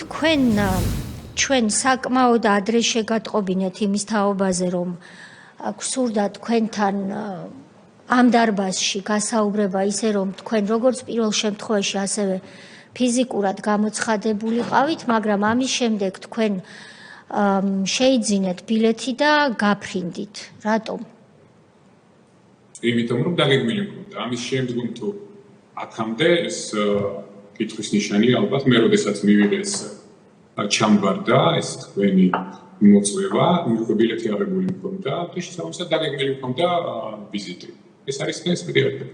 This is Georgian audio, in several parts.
თქვენ ჩვენ საკმაოდ ადრე შეგატყობინეთ იმის თაობაზე, რომ გსურდა თქვენთან ამ დარბაზში გასაუბრება ისე, რომ თქვენ როგორც პირველ შემთხვევაში, ასევე ფიზიკურად გამოცხადებულიყავით, მაგრამ ამის შემდეგ თქვენ შეიძინეთ ბილეთი და გაფრინდით. რატომ? იმიტომ რომ დაგეგმილი მქონდა. ამის შემდგომ თუ აქამდე ეს კითხვის ნიშანი ალბათ მე როდესაც მივიღე ეს ჩამბარდა ეს თქვენი მოწვევა, ბილეთი აღებული მქონდა და შესაბამისად დაგეგმილი მქონდა ვიზიტი. ეს არის ეს პერიოდი.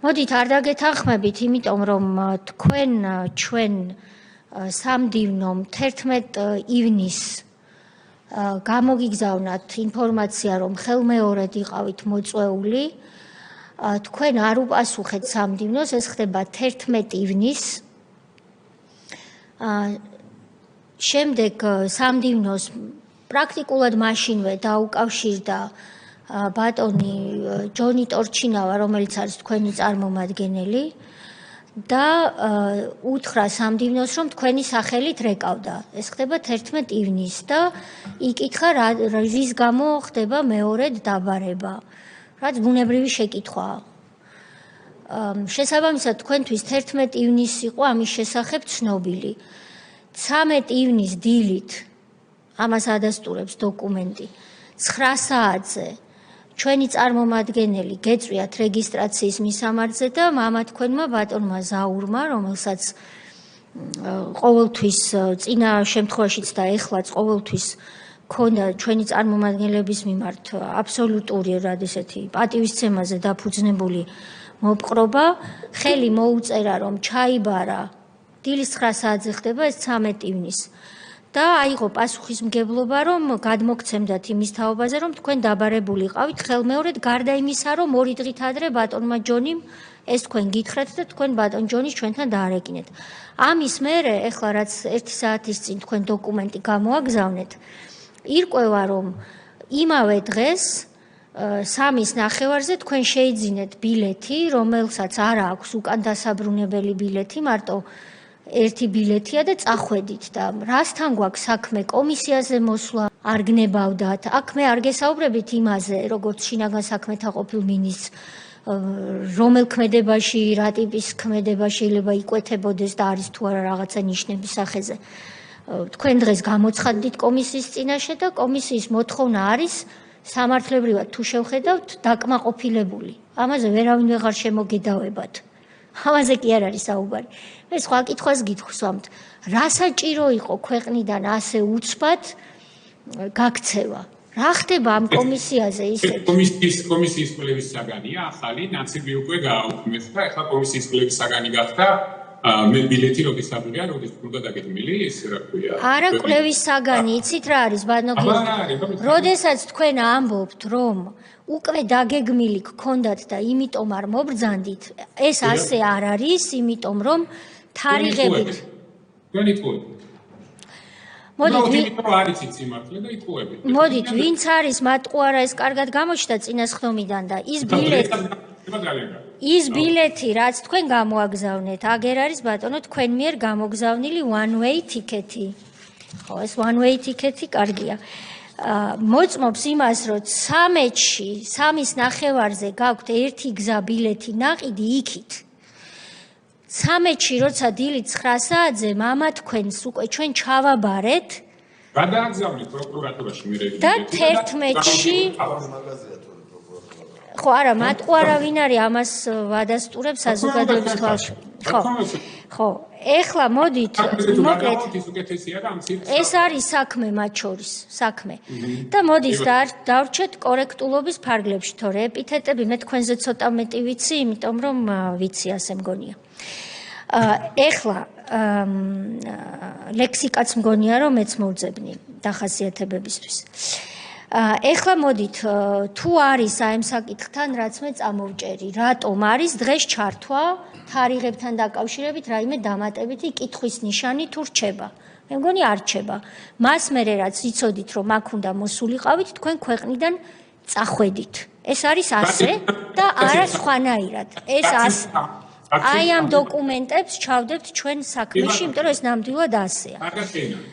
მოდით არ დაგეთანხმებით, იმიტომ რომ თქვენ ჩვენ სამდივნომ 11 ივნისს გამოგიგზავნათ ინფორმაცია, რომ ხელმეორედ იყავით მოწვეული. თქვენ არ უპასუხეთ სამდივნოს, ეს ხდება 11 ივნისს. შემდეგ სამდივნოს პრაქტიკულად მაშინვე დაუკავშირდა ბატონი ჯონი ტორჩინავა, რომელიც არის თქვენი წარმომადგენელი და უთხრა სამდივნოს, რომ თქვენი სახელით რეკავდა. ეს ხდება 11 ივნისს და იკითხა რის გამო ხდება მეორედ დაბარება. რაც ბუნებრივი შეკითხვაა. შესაბამისად თქვენთვის 11 ივნისი იყო ამის შესახებ ცნობილი. 13 ივნისს დილით ამას ადასტურებს დოკუმენტი. 9 საათზე ჩვენი წარმომადგენელი გეწვიათ რეგისტრაციის მისამართზე და მამა თქვენმა ბატონმა ზაურმა, რომელსაც ყოველთვის წინა შემთხვევაშიც და ეხლაც ყოველთვის ქონდა ჩვენი წარმომადგენლების მიმართ აბსოლუტური ესეთი პატივისცემაზე დაფუძნებული მოპყრობა, ხელი მოუწერა, რომ ჩაიბარა დილის 9 საათზე ხდება ეს 13 ივნისს. და აიღო პასუხისმგებლობა, რომ გადმოგცემდათ იმის თაობაზე, რომ თქვენ დაბარებული იყავით ხელმეორედ, გარდა იმისა, რომ 2 დღით ადრე ბატონმა ჯონიმ ეს თქვენ გითხრათ და თქვენ ბატონ ჯონის ჩვენთან დაარეკინეთ. ამის მერე, ეხლა რაც 1 საათის წინ თქვენ დოკუმენტი გამოაგზავნეთ, ირკვევა, რომ იმავე დღეს 3:30-ზე თქვენ შეიძინეთ ბილეთი, რომელსაც არ აქვს უკან დასაბრუნებელი ბილეთი, მარტო ერთი ბილეთია და წახვედით და რასთან გვაქვს საქმე კომისიაზე მოსვლა არ გნებავდათ. აქ მე არ გესაუბრებით იმაზე, როგორც შინაგან საქმეთა ყოფილ მინისტრს, რომელ ქმედებაში, რა ტიპის ქმედება შეიძლება იკვეთებოდეს და არის თუ არა რაღაცა ნიშნების სახეზე. თქვენ დღეს გამოცხადდით კომისიის წინაშე და კომისიის მოთხოვნა არის სამართლებრივად თუ შევხედავთ დაკმაყოფილებული. ამაზე ვერავინ ვეღარ შემოგედავებათ. ამაზე კი არ არის საუბარი. მე სხვა კითხვას გითხვსავთ, რა საჭირო იყო ქვეყნიდან ასე უცბად გაქცევა? რა ხდება ამ კომისიაზე ისე? კომისიის კვლევის საგანია, ახალი ნაციბი უკვე გააუქმეს და ახლა კომისიის კვლევის საგანი გახდა მე ბილეთი როდის აბრია, როდის უნდა დაგეგმილი, ეს რა ქვია. არა კვლევის საგანი, იცით რა არის, ბატონო? როდესაც თქვენ ამბობთ, რომ უკვე დაგეგმილი გქონდათ და იმიტომ არ მობრძანდით, ეს ასე არ არის, იმიტომ რომ თარიღებით. თქვენ იტყუებით. მოდით, ვინც არის მათყუ არა ეს კარგად გამოჩნდა წინასხდომიდან და ის ბილეთი, რაც თქვენ გამოაგზავნეთ, აგერ არის ბატონო თქვენ მიერ გამოგზავნილი one way ticket-ი. ხო, ეს one way ticket-ი კარგია. მოწმობს იმას, რომ 13-ში, 3:30-ზე გაქვთ ერთი გზა ბილეთი ნაყიდი იქით. 13-ში, როცა დილით 9 საათზე მამა თქვენს უკვე ჩვენ ჩავაბარეთ. გადააგზავნით პროკურატურაში მე რეგისტრაცია. და 11-ში ხო, არა, მათყუ არავინ არის ამას ვადასტურებს საზოგადოების თვალში. ხო, ეხლა მოდით, მოკლედ ეს არის საქმე მათ შორის, საქმე. და მოდით დავრჩეთ კორექტულობის ფარგლებში, თორე ეპითეტები მე თქვენზე ცოტა მეტი ვიცი, იმიტომ რომ ვიცი ასე მგონია. ეხლა ლექსიკაც მგონია, რომ მეც მოვძებნი დახასიათებებისთვის. ეხლა მოდით, თუ არის აი ამ საკითხთან, რაც მე წამოვჭერი, რატომ არის დღეს ჩართვა თარიღებთან დაკავშირებით რაიმე დამატებითი კითხვის ნიშანი თუ რჩება? მე მგონი არ რჩება. მას მერე რაც იცოდით, რომ აქ უნდა მოსულიყავით, თქვენ ქვეყნიდან წახვედით. ეს არის ასე და არა სხვანაირად. ეს აი ამ დოკუმენტებს ჩავდებთ ჩვენ საქმეში, იმიტომ რომ ეს ნამდვილად ასეა. კარგად შეიძლება.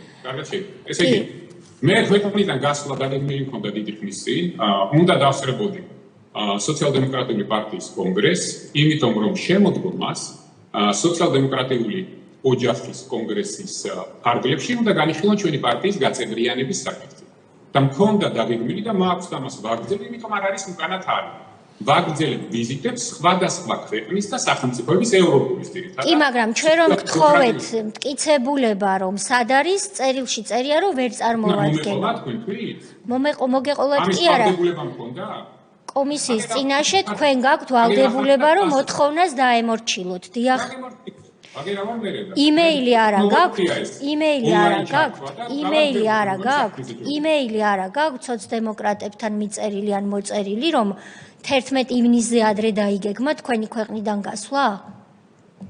ესე იგი, მე ქვეყნიდან გასვლა დაგეგმილი მქონდა დიდი ხნის წინ, უნდა დავსწრებოდი სოციალ-დემოკრატიული პარტიის კონგრესს, იმიტომ რომ შემოდგომას სოციალ-დემოკრატიული ოჯახის კონგრესის ფარგლებში უნდა განიხილონ ჩვენი პარტიის გაწევრიანების საკითხი. და მქონდა დაგეგმილი და მაქვს ამას ვაგრძელი, იმიტომ არ არის უკანათ არის. ვაგრძელებ ვიზიტებს სხვადასხვა ქვეყნის და სახელმწიფოების ევროპულის ძირითადად. კი, მაგრამ ჩვენ რომ გთხოვეთ მტკიცებულება, რომ სად არის, წერილში წერია, რომ ვერ წარმოვადგენ. მოგეყოლათ კი არა? კომისიის წინაშე თქვენ გაქვთ ვალდებულება, რომ მოთხოვნას დაემორჩილოთ. დიახ. იმეილი არა გაქვთ? იმეილი არა გაქვთ სოცდემოკრატებთან მიწერილი ან მოწერილი, რომ 11 ივნისზე ადრე დაიგეგმა თქვენი ქვეყნიდან გასვლა?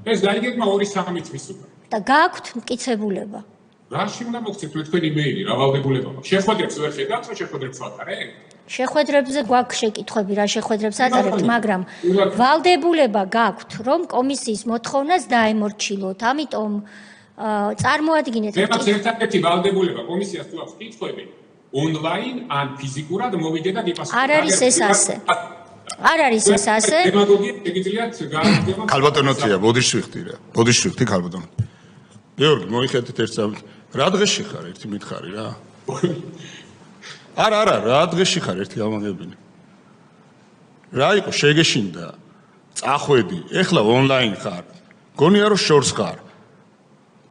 ეს დაიგეგმა 2-3 თვის უკვე. და გაქვთ მტკიცებულება? რაში უნდა მოგცეთ თქვენი იმეილი, რა ვალდებულება მაქვს? შეხვედრებს ვერ ხედავთ, რომ შეხვედრებს ვატარებ? შეხვედრებზე გვაქვს შეკითხვები, რა შეხვედრებს ატარებთ, მაგრამ ვალდებულება გაქვთ, რომ კომისიის მოთხოვნას დაემორჩილოთ. ამიტომ წარმოადგინეთ. მე მაქვს ერთადერთი ვალდებულება კომისიას თუ აქვს კითხვები, ონლაინ ან ფიზიკურად მოვიდე და გიპასუხო. არ არის ეს ასე. არ არის ეს ასე. დემაგოგია შეგიძლიათ გააგრძელოთ. ქალბატონოთია, ბოდიშვიხთი ქალბატონო. გეორგი, მოიხედეთ ერთ სამ. რა დღეში ხარ, ერთი მითხარი რა? არა, რა დღეში ხარ, ერთი გამაგებინე. რა იყო შეგეშინდა? წახვედი, ეხლა ონლაინ ხარ. გონია რომ შორს ხარ.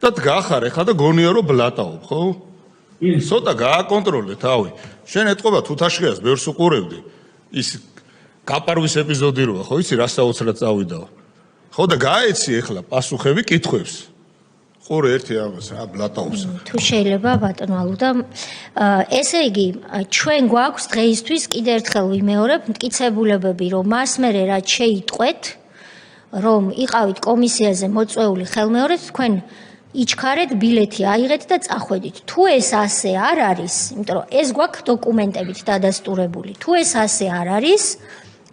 და დგახარ ეხლა და გონია რომ ბლატაობ, ხო? ცოტა გააკონტროლე თავი. შენ ეთყობა თუთაშხიას ბევრს უყურებდი. ის გაპარვის ეპიზოდი როა, ხო იცი რა საოცრად წავიდაო. ხო და გაეცი ეხლა პასუხები კითხვებს. ყურე ერთი ამას რა ბლატაობს. თუ შეიძლება ბატონო ალუდა, ესე იგი, ჩვენ გვაქვს დღეისთვის კიდევ ერთხელ ვიმეორებ მტკიცებულებები, რომ მას მერე რაც შეიტყვეთ, რომ იყავით კომისიაზე მოწვეული ხელმეორედ, თქვენ იჩქარეთ, ბილეთი აიღეთ და წახვედით. თუ ეს ასე არ არის, იმიტომ რომ ეს გვაქვს დოკუმენტებით დადასტურებული. თუ ეს ასე არ არის,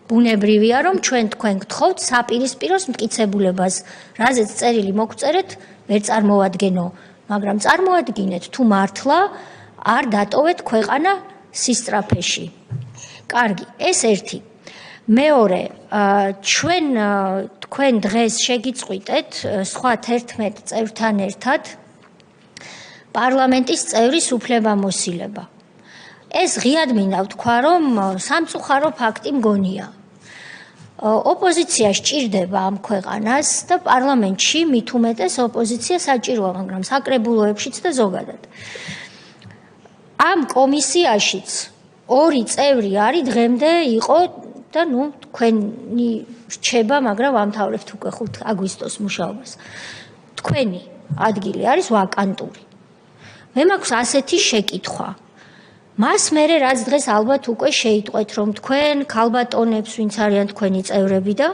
ბუნებრივია, რომ ჩვენ თქვენ გთხოვთ საპირისპიროს მტკიცებულებას, რაზეც წერილი მოგწერეთ, ვერ წარმოვადგენო, მაგრამ წარმოადგინეთ, თუ მართლა არ დატოვეთ ქვეყანა სისწრაფეში. კარგი, ეს ერთი. მეორე, თქვენ დღეს შეგიწყვიტეთ სხვა 11 წევრთან ერთად პარლამენტის წევრის უფლებამოსილება. ეს ღიად მინდა ვთქვა, რომ სამწუხარო ფაქტი მგონია. ოპოზიცია სჭირდება ამ ქვეყანას და პარლამენტში მით უმეტეს ოპოზიცია საჭიროა, მაგრამ საკრებულოებშიც და ზოგადად. ამ კომისიაშიც 2 წევრი არის დღემდე იყო და თქვენი რჩება, მაგრამ ვამთავრებთ უკვე 5 აგვისტოს მუშაობას. თქვენი ადგილი არის ვაკანტური. მე მაქვს ასეთი შეკითხვა. მას მერე რაც დღეს ალბათ უკვე შეიტყვეთ, რომ თქვენ ქალბატონებს, ვინც არიან თქვენი წევრები და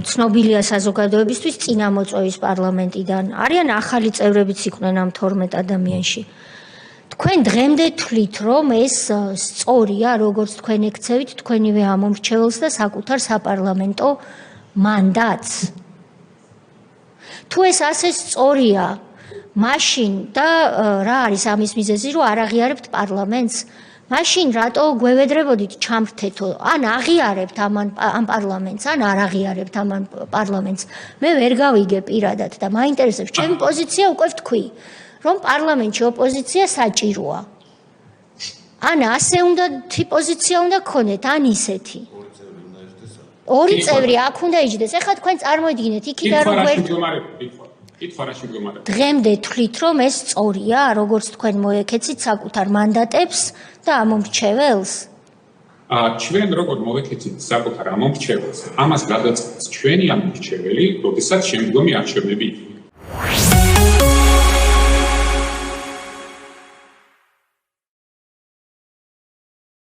ცნობილია საზოგადოებისთვის წინამოწვევის პარლამენტიდან, არიან ახალი წევრებიც იყვნენ ამ 12 ადამიანში. თქვენ დღემდე თვლით, რომ ეს სწორია, როგორც თქვენ ექცევით თქვენივე ამომრჩეველს და საკუთარ საპარლამენტო მანდატს. თუ ეს ასე სწორია, მაშინ და რა არის ამის მიზეზი, რომ არ აღიარებთ პარლამენტს? მაშინ რატო გვევედრებოდით ჩამრთეთო? ან აღიარებთ ამ პარლამენტს, ან არ აღიარებთ ამ პარლამენტს? მე ვერ გავიგე პირადად და მაინტერესებს ჩემი პოზიცია უკვე ვთქვი, რომ პარლამენტში ოპოზიცია საჭიროა. ან ასე უნდა პოზიცია უნდა გქონდეთ, ან ისეთი. 2 წევრი აქ უნდა იჯდეს. ეხლა თქვენ წარმოიდგინეთ, იქიდან რომ დღემდე თვლით, რომ ეს სწორია, როგორც თქვენ მოეკეცით საკუთარ მანდატებს და ამომრჩეველს? ჩვენ როგორ მოვეკეცით საკუთარ ამომრჩეველს, ამას გადაწყობს ჩვენი ამომრჩეველი, როდესაც შემდგომი არჩევნები იქნება.